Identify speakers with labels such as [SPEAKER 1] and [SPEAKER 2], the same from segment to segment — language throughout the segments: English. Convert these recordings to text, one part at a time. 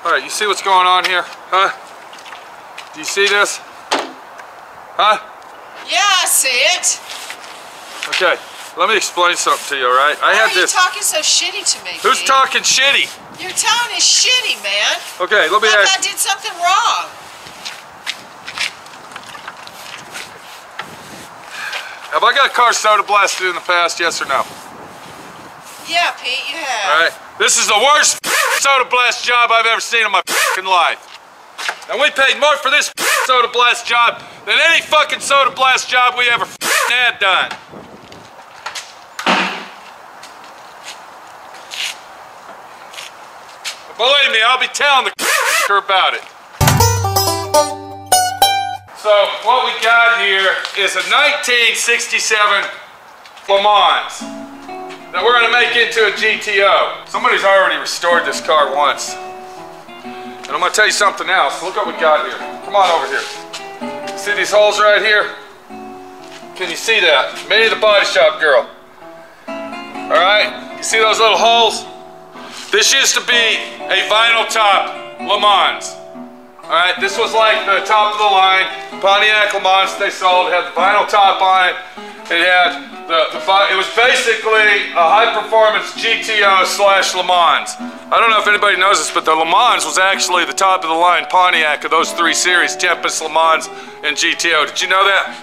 [SPEAKER 1] Alright, you see what's going on here? Huh? Do you see this? Huh?
[SPEAKER 2] Yeah, I see it.
[SPEAKER 1] Okay, let me explain something to you, alright?
[SPEAKER 2] Why are you talking so shitty to me?
[SPEAKER 1] Who's
[SPEAKER 2] Pete?
[SPEAKER 1] talking shitty?
[SPEAKER 2] Your tone is shitty, man.
[SPEAKER 1] Okay, let me
[SPEAKER 2] like
[SPEAKER 1] ask.
[SPEAKER 2] I did something wrong.
[SPEAKER 1] Have I got car soda blasted in the past, yes or no?
[SPEAKER 2] Yeah, Pete, you have.
[SPEAKER 1] Alright, this is the worst soda blast job I've ever seen in my life. And we paid more for this soda blast job than any fucking soda blast job we ever had done. Believe me, I'll be telling the about it. So what we got here is a 1967 Le Mans that we're gonna make into a GTO. Somebody's already restored this car once. And I'm gonna tell you something else. Look what we got here. Come on over here. See these holes right here? Can you see that? Minnie the Body Shop girl. All right, you see those little holes? This used to be a vinyl top Le Mans. All right, this was like the top of the line Pontiac Le Mans they sold. It had the vinyl top on it. It had it was basically a high-performance GTO / Le Mans. I don't know if anybody knows this, but the Le Mans was actually the top of the line Pontiac of those three series: Tempest, Le Mans, and GTO. Did you know that,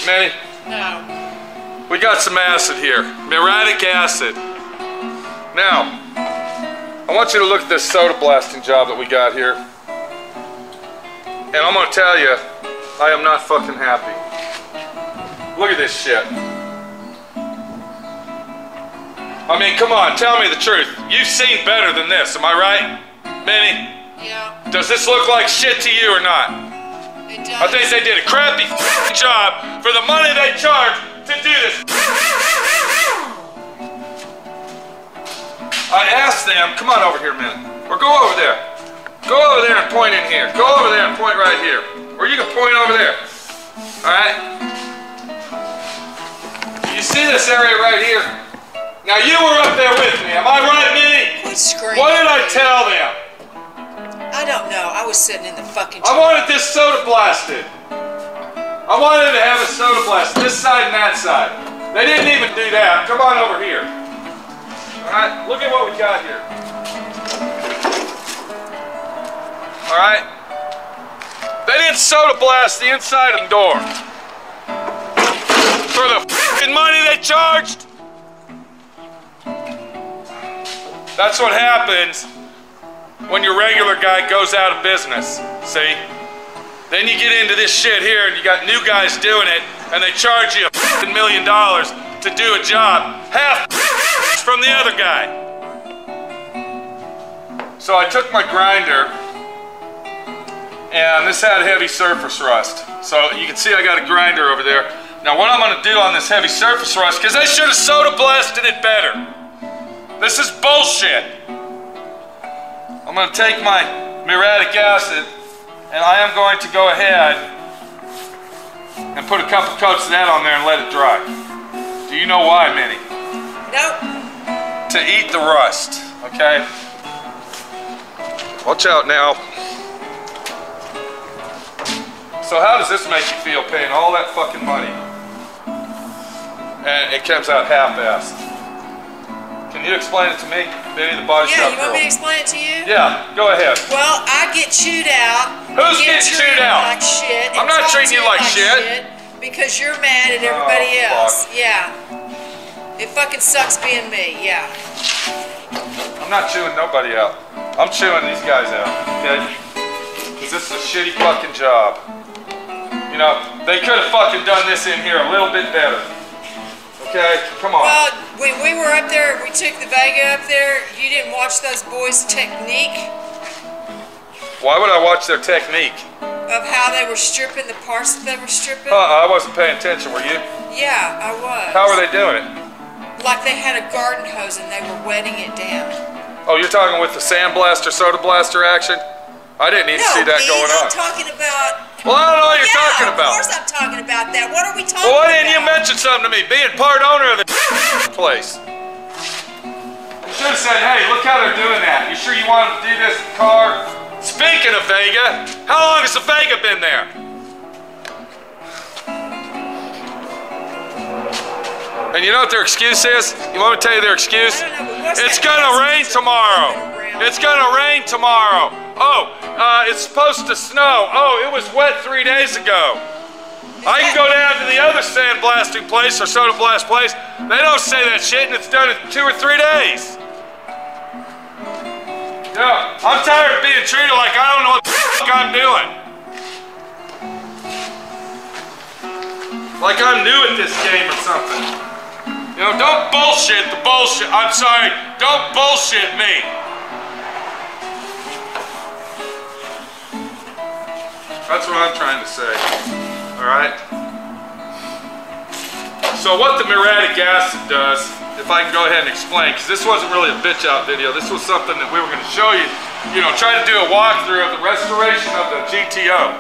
[SPEAKER 1] Manny?
[SPEAKER 2] No.
[SPEAKER 1] We got some acid here, muriatic acid. Now, I want you to look at this soda blasting job that we got here. And I'm gonna tell you, I am not fucking happy. Look at this shit. I mean, come on, tell me the truth. You've seen better than this, am I right, Minnie?
[SPEAKER 2] Yeah.
[SPEAKER 1] Does this look like shit to you or not?
[SPEAKER 2] It does.
[SPEAKER 1] I think they did a crappy job for the money they charged to do this. I asked them, come on over here a minute, or go over there. Go over there and point in here. Go over there and point right here. Or you can point over there. Alright? You see this area right here? Now you were up there with me, am I right, Minnie?
[SPEAKER 2] Quit screaming.
[SPEAKER 1] What did I tell them?
[SPEAKER 2] I don't know. I was sitting in the fucking
[SPEAKER 1] I wanted this soda blasted. I wanted to have a soda blast, this side and that side. They didn't even do that. Come on over here. Alright, look at what we got here. Alright? They didn't soda blast the inside of the door. For the f***ing money they charged. That's what happens when your regular guy goes out of business, see? Then you get into this shit here and you got new guys doing it and they charge you $1 million to do a job. Half from the other guy. So I took my grinder and this had heavy surface rust. So you can see I got a grinder over there. Now what I'm gonna do on this heavy surface rust, because I should have soda blasted it better. This is bullshit. I'm gonna take my muriatic acid and I am going to go ahead and put a couple coats of that on there and let it dry. Do you know why, Minnie?
[SPEAKER 2] Nope.
[SPEAKER 1] To eat the rust, okay? Watch out now. So how does this make you feel, paying all that fucking money and it comes out half-assed? Can you explain it to me, Minnie the Body Shop girl?
[SPEAKER 2] Yeah, you want me to explain it to you?
[SPEAKER 1] Yeah, go ahead.
[SPEAKER 2] Well, I get chewed out.
[SPEAKER 1] Who's getting chewed out?
[SPEAKER 2] Like shit.
[SPEAKER 1] I'm not treating you like shit.
[SPEAKER 2] Because you're mad at everybody else.
[SPEAKER 1] Fuck.
[SPEAKER 2] Yeah. It fucking sucks being me, yeah.
[SPEAKER 1] I'm not chewing nobody out. I'm chewing these guys out, okay? Because this is a shitty fucking job. You know, they could have fucking done this in here a little bit better. Okay, come on.
[SPEAKER 2] Well, when we were up there, we took the Vega up there, you didn't watch those boys' technique?
[SPEAKER 1] Why would I watch their technique?
[SPEAKER 2] Of how they were stripping the parts that they were stripping?
[SPEAKER 1] I wasn't paying attention, were you?
[SPEAKER 2] Yeah, I was.
[SPEAKER 1] How were they doing it?
[SPEAKER 2] Like they had a garden hose and they were wetting it down.
[SPEAKER 1] Oh, you're talking with the sandblaster, soda blaster action? I didn't even see that going on.
[SPEAKER 2] I'm talking about...
[SPEAKER 1] Well, I don't know what you're talking about.
[SPEAKER 2] Of course I'm talking about that. What are we talking about?
[SPEAKER 1] Well, why didn't you mention something to me, being part owner of the place? You should have said, hey, look how they're doing that. You sure you wanted to do this car. Speaking of Vega, how long has the Vega been there? And you know what their excuse is? You want me to tell you their excuse? It's gonna rain tomorrow. It's gonna rain tomorrow. Oh, it's supposed to snow. Oh, it was wet 3 days ago. I can go down to the other sandblasting place or soda blast place. They don't say that shit, and it's done in 2 or 3 days. Yeah, I'm tired of being treated like I don't know what the fuck I'm doing. Like I'm new at this game or something. You know, don't bullshit the bullshit. I'm sorry, don't bullshit me. That's what I'm trying to say. All right? So what the muriatic acid does, if I can go ahead and explain, because this wasn't really a bitch out video, this was something that we were going to show you, you know, try to do a walkthrough of the restoration of the GTO.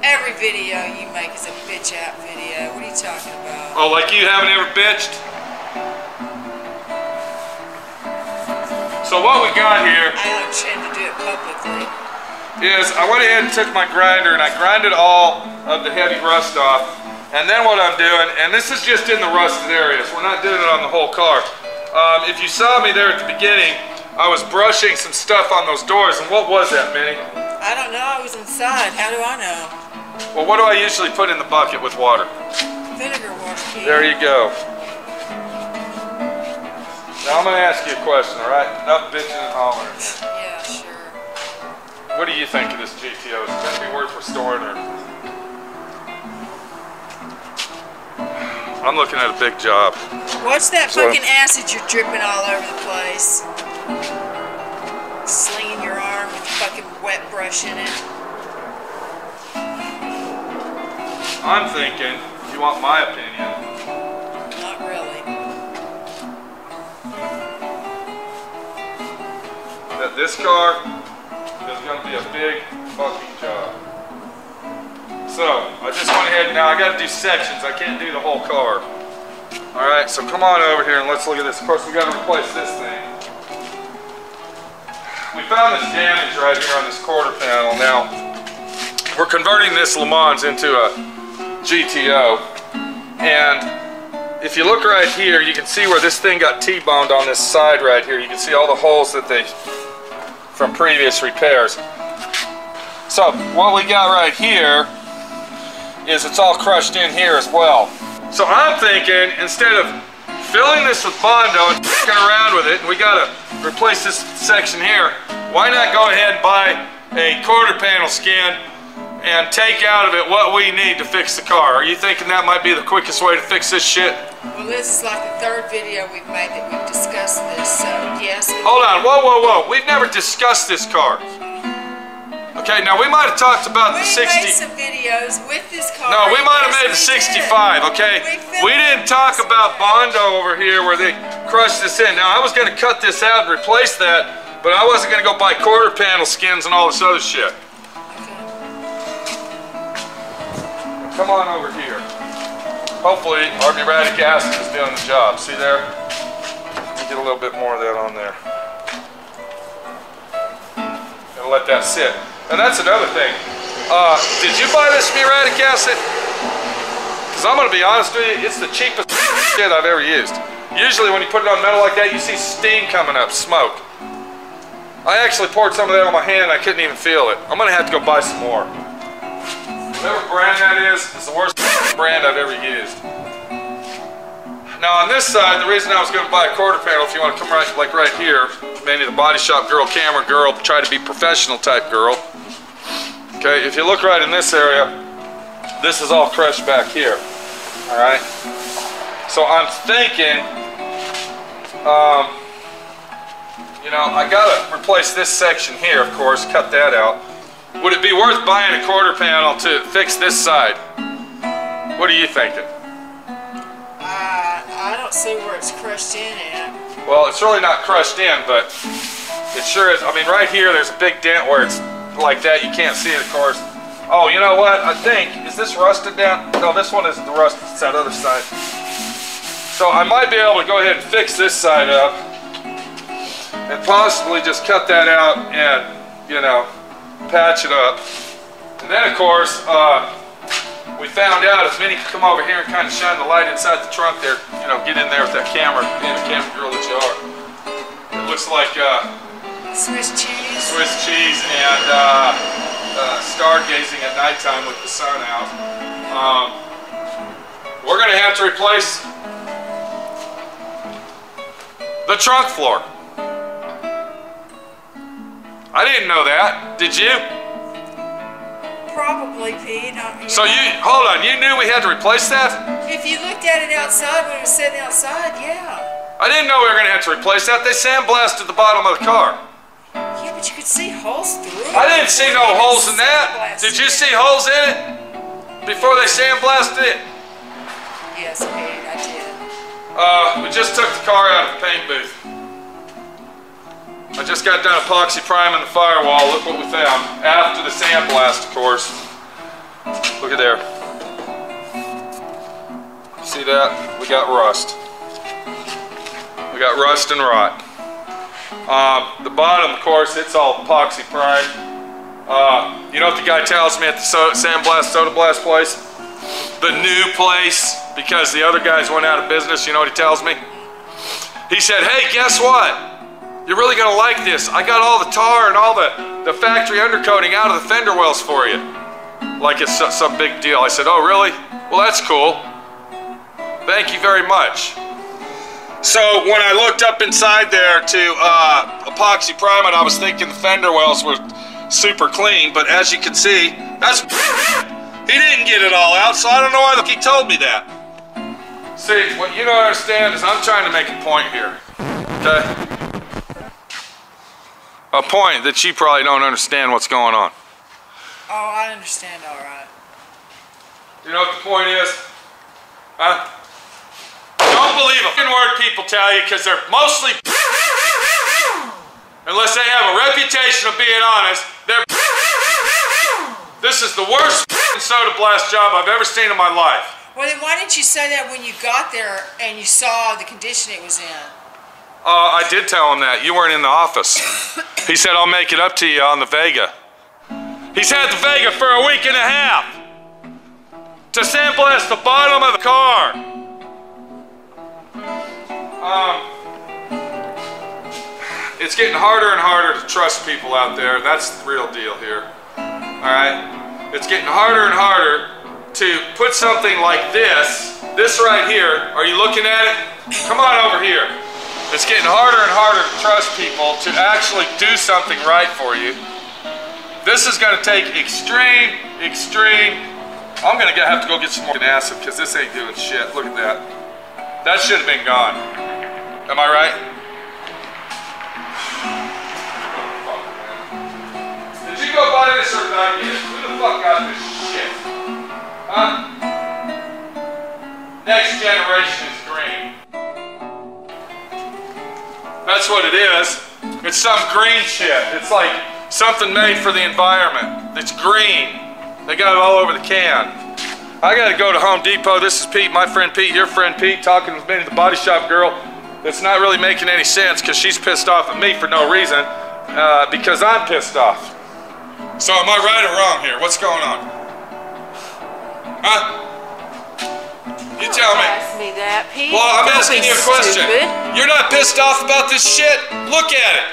[SPEAKER 2] Every video you make is a bitch out video. What are you talking about?
[SPEAKER 1] Oh, like you haven't ever bitched? So what we got here,
[SPEAKER 2] I don't intend to do it publicly.
[SPEAKER 1] is I went ahead and took my grinder and I grinded all of the heavy rust off. And then what I'm doing, and this is just in the rusted areas, we're not doing it on the whole car. If you saw me there at the beginning, I was brushing some stuff on those doors, and what was that, Minnie?
[SPEAKER 2] I don't know, I was inside. How do I know?
[SPEAKER 1] Well, what do I usually put in the bucket with water?
[SPEAKER 2] Vinegar water, Keith.
[SPEAKER 1] There you go. Now I'm going to ask you a question, all right? Enough bitching and hollering.
[SPEAKER 2] Yeah, sure.
[SPEAKER 1] What do you think of this GTO? Is it going to be worth restoring, or? I'm looking at a big job.
[SPEAKER 2] What's that fucking acid you're dripping all over the place? Slinging your arm with a fucking wet brush in it.
[SPEAKER 1] I'm thinking, if you want my opinion,
[SPEAKER 2] Not really.
[SPEAKER 1] that this car is going to be a big fucking job. So, I just went ahead, now I got to do sections, I can't do the whole car. Alright, so come on over here and let's look at this. Of course, we got to replace this thing. We found this damage right here on this quarter panel. Now, we're converting this Le Mans into a GTO. And if you look right here, you can see where this thing got T-boned on this side right here. You can see all the holes that from previous repairs. So, what we got right here is it's all crushed in here as well. So I'm thinking, instead of filling this with Bondo and f***ing around with it, and we gotta replace this section here, why not go ahead and buy a quarter panel skin and take out of it what we need to fix the car? Are you thinking that might be the quickest way to fix this shit?
[SPEAKER 2] Well, this is like the third video we've made that we've discussed this, so yes.
[SPEAKER 1] Hold on, whoa, whoa, whoa. We've never discussed this car. Okay, now we might have talked about the 60.
[SPEAKER 2] We made some videos with this car.
[SPEAKER 1] No, we might have made the 65, okay? We didn't talk about Bondo over here where they crushed this in. Now, I was going to cut this out and replace that, but I wasn't going to go buy quarter panel skins and all this other shit.
[SPEAKER 2] Okay.
[SPEAKER 1] Come on over here. Hopefully, our muriatic acid is doing the job. See there? Let me get a little bit more of that on there. Gonna let that sit. And that's another thing. Did you buy this muriatic acid? Because I'm going to be honest with you, it's the cheapest shit I've ever used. Usually when you put it on metal like that, you see steam coming up, smoke. I actually poured some of that on my hand and I couldn't even feel it. I'm going to have to go buy some more. Whatever brand that is the worst brand I've ever used. Now on this side, the reason I was going to buy a quarter panel, if you want to come right here, maybe the body shop girl, camera girl, try to be professional type girl. Okay, if you look right in this area, this is all crushed back here. Alright? So I'm thinking, you know, I gotta replace this section here, of course, cut that out. Would it be worth buying a quarter panel to fix this side? What are you thinking?
[SPEAKER 2] I don't see where it's crushed in at.
[SPEAKER 1] Well, it's really not crushed in, but it sure is. I mean, right here, there's a big dent where it's like that. You can't see it, of course. Oh, you know what? I think, is this rusted down? No, this one isn't the rust. It's that other side. So I might be able to go ahead and fix this side up. and possibly just cut that out and, you know, patch it up. And then of course, we found out if Minnie could come over here and kind of shine the light inside the trunk there, you know, get in there with that camera, being a camera girl that you are. It looks like
[SPEAKER 2] Swiss cheese.
[SPEAKER 1] Swiss cheese and stargazing at nighttime with the sun out. We're gonna have to replace the trunk floor. I didn't know that. Did you?
[SPEAKER 2] Probably, Pete.
[SPEAKER 1] So you, hold on, you knew we had to replace that?
[SPEAKER 2] If you looked at it outside when it was sitting outside, yeah.
[SPEAKER 1] I didn't know we were gonna have to replace that. They sandblasted the bottom of the car.
[SPEAKER 2] Yeah, but you could see holes through it.
[SPEAKER 1] I didn't see no holes in that. Did you see holes in it before they sandblasted it?
[SPEAKER 2] Yes, Pete, I did.
[SPEAKER 1] We just took the car out of the paint booth. I just got done epoxy priming the firewall. Look what we found. After the sandblast, of course. Look at there. See that? We got rust. We got rust and rot. The bottom, of course, it's all epoxy primed. You know what the guy tells me at the Sandblast Soda Blast place? The new place, because the other guys went out of business. You know what he tells me? He said, hey, guess what? You're really gonna like this. I got all the tar and all the factory undercoating out of the fender wells for you. Like it's some big deal. I said, oh really? Well, that's cool. Thank you very much. So when I looked up inside there to epoxy prime it, I was thinking the fender wells were super clean, but as you can see, that's he didn't get it all out, so I don't know why he told me that. See, what you don't understand is I'm trying to make a point here, okay? A point that you probably don't understand what's going on.
[SPEAKER 2] Oh, I understand, all right.
[SPEAKER 1] You know what the point is? Huh? Don't believe a fucking word people tell you, because they're mostly unless they have a reputation of being honest, they're this is the worst soda blast job I've ever seen in my life.
[SPEAKER 2] Well, then why didn't you say that when you got there and you saw the condition it was in?
[SPEAKER 1] I did tell him that. You weren't in the office. He said, I'll make it up to you on the Vega. He's had the Vega for a week and a half to sandblast the bottom of the car. It's getting harder and harder to trust people out there. That's the real deal here. Alright? It's getting harder and harder to put something like this right here. Are you looking at it? Come on over here. It's getting harder and harder to trust people to actually do something right for you. This is going to take extreme. I'm going to have to go get some more acid because this ain't doing shit. Look at that. That should have been gone. Am I right? Did you go buy this or did I get it? Who the fuck got this shit? Huh? Next generation is green. That's what it is. It's some green shit. It's like something made for the environment. It's green. They got it all over the can. I gotta go to Home Depot. This is Pete, my friend Pete, your friend Pete, talking with Minnie, the body shop girl. That's not really making any sense because she's pissed off at me for no reason, because I'm pissed off. So am I right or wrong here? What's going on? Huh? You tell me.
[SPEAKER 2] Ask me that, Pete.
[SPEAKER 1] Well, I'm asking you a question.
[SPEAKER 2] Stupid.
[SPEAKER 1] You're not pissed off about this shit? Look at it.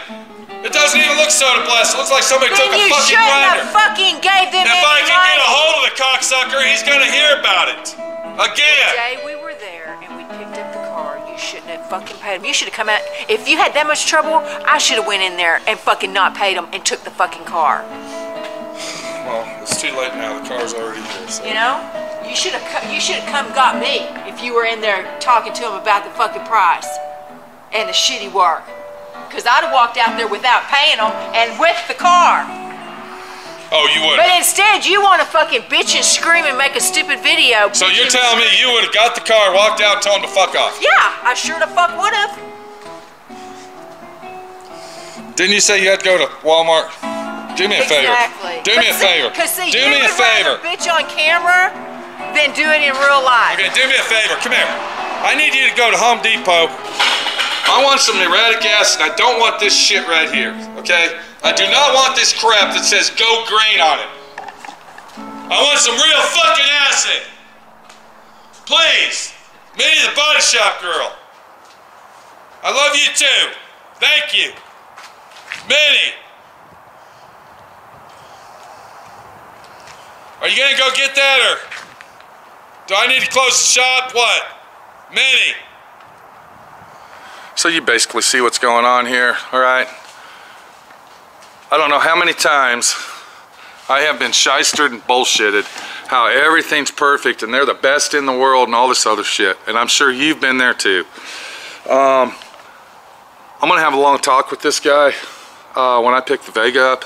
[SPEAKER 1] It doesn't even look soda blast. It looks like somebody took a fucking grinder.
[SPEAKER 2] Then you shouldn't have fucking gave them
[SPEAKER 1] If
[SPEAKER 2] any
[SPEAKER 1] I can get a
[SPEAKER 2] money.
[SPEAKER 1] hold of the cocksucker, he's gonna hear about it. Again.
[SPEAKER 3] The day we were there and we picked up the car, you shouldn't have fucking paid him. You should have come out. If you had that much trouble, I should have went in there and fucking not paid him and took the fucking car.
[SPEAKER 1] Well, it's too late now. The car's already here. So.
[SPEAKER 3] You know? You should have come got me if you were in there talking to him about the fucking price and the shitty work. Because I'd have walked out there without paying them and with the car.
[SPEAKER 1] Oh, you would.
[SPEAKER 3] But instead, you want to fucking bitch and scream and make a stupid video.
[SPEAKER 1] So you're telling me you would have got the car, walked out, and told him to fuck off?
[SPEAKER 3] Yeah, I sure the fuck would have.
[SPEAKER 1] Didn't you say you had to go to Walmart? Do me a favor.
[SPEAKER 3] Exactly.
[SPEAKER 1] Do me a favor.
[SPEAKER 3] See,
[SPEAKER 1] do me a favor.
[SPEAKER 3] Bitch on camera than do it in real life.
[SPEAKER 1] Okay, do me a favor. Come here. I need you to go to Home Depot. I want some neurotic acid. I don't want this shit right here, okay? I do not want this crap that says Go Green on it. I want some real fucking acid. Please. Minnie the Body Shop girl. I love you too. Thank you. Minnie. Are you gonna go get that, or do I need to close the shop? What? Minnie. So you basically see what's going on here, all right? I don't know how many times I have been shystered and bullshitted, how everything's perfect and they're the best in the world and all this other shit. And I'm sure you've been there too. I'm gonna have a long talk with this guy when I pick the Vega up,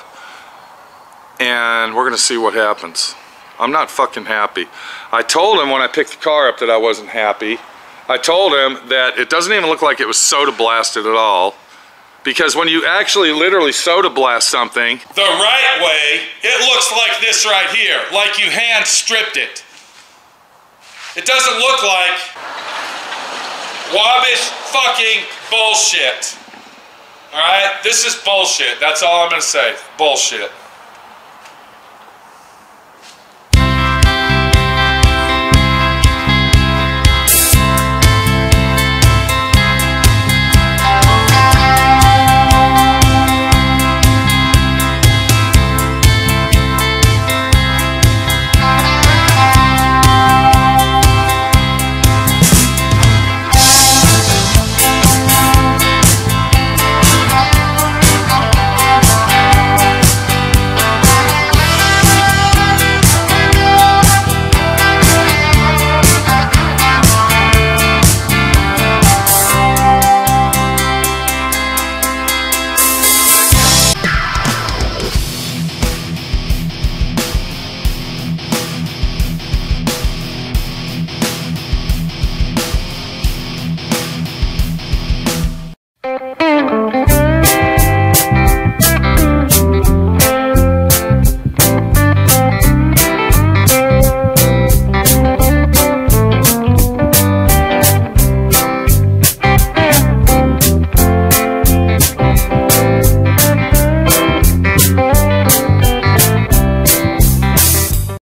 [SPEAKER 1] and we're gonna see what happens. I'm not fucking happy. I told him when I picked the car up that I wasn't happy. I told him that it doesn't even look like it was soda blasted at all, because when you actually literally soda blast something the right way, it looks like this right here, like you hand stripped it. It doesn't look like wobbish fucking bullshit. All right, this is bullshit. That's all I'm gonna say. Bullshit.